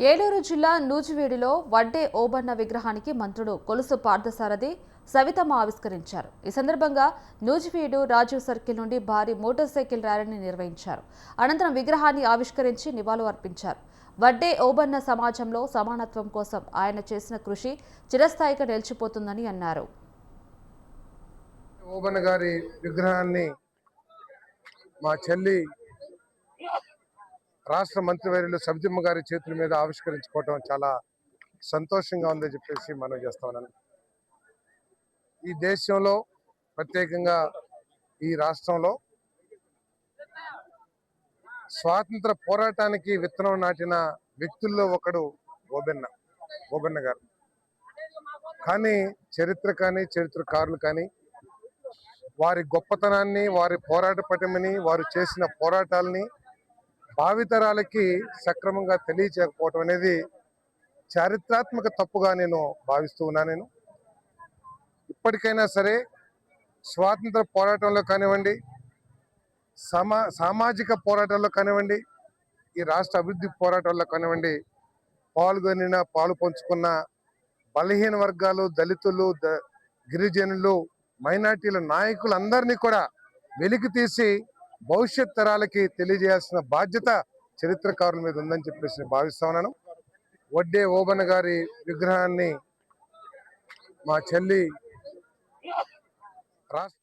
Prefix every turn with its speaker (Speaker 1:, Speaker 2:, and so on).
Speaker 1: ఏలూరు జిల్లా నూజివీడులో వడ్డే ఓబన్న విగ్రహానికి మంత్రుడు కొలుసు పార్థసారథి సవితమ్మ ఆవిష్కరించారు. ఈ సందర్భంగా నూజివీడు రాజీవ్ సర్కిల్ నుండి భారీ మోటార్ సైకిల్ ర్యాలీని నిర్వహించారు. అనంతరం విగ్రహాన్ని ఆవిష్కరించి నివాళులు అర్పించారు. వడ్డే ఓబన్న సమాజంలో సమానత్వం కోసం ఆయన చేసిన కృషి చిరస్థాయిగా నిలిచిపోతుందని అన్నారు.
Speaker 2: ఓబన్న గారి విగ్రహాన్ని మా చెల్లి రాష్ట్ర మంత్రివర్యులు సబితమ్మ గారి చేతుల మీద ఆవిష్కరించుకోవటం చాలా సంతోషంగా ఉందని చెప్పేసి మనం చేస్తా ఉన్నాను. ఈ దేశంలో ప్రత్యేకంగా ఈ రాష్ట్రంలో స్వాతంత్ర పోరాటానికి విత్తనం నాటిన వ్యక్తుల్లో ఒకడు ఓబన్న గారు. కానీ చరిత్ర కానీ చరిత్రకారులు కానీ వారి గొప్పతనాన్ని, వారి పోరాట పటిమని, వారు చేసిన పోరాటాలని భావితరాలకి సక్రమంగా తెలియచేయకపోవటం అనేది చారిత్రాత్మక తప్పుగా నేను భావిస్తూ ఉన్నాను. ఇప్పటికైనా సరే స్వాతంత్ర పోరాటంలో కానివ్వండి, సామాజిక పోరాటాల్లో కానివ్వండి, ఈ రాష్ట్ర అభివృద్ధి పోరాటాల్లో కానివ్వండి, పాలు పంచుకున్న బలహీన వర్గాలు, దళితులు, గిరిజనులు, మైనార్టీల నాయకులందరినీ కూడా వెలికి తీసి భవిష్యత్ తరాలకి తెలియజేయాల్సిన బాధ్యత చరిత్రకారుల మీద ఉందని చెప్పేసి భావిస్తా ఉన్నాను. వడ్డే ఓబన్న గారి విగ్రహాన్ని మా చెల్లి రాష్ట్ర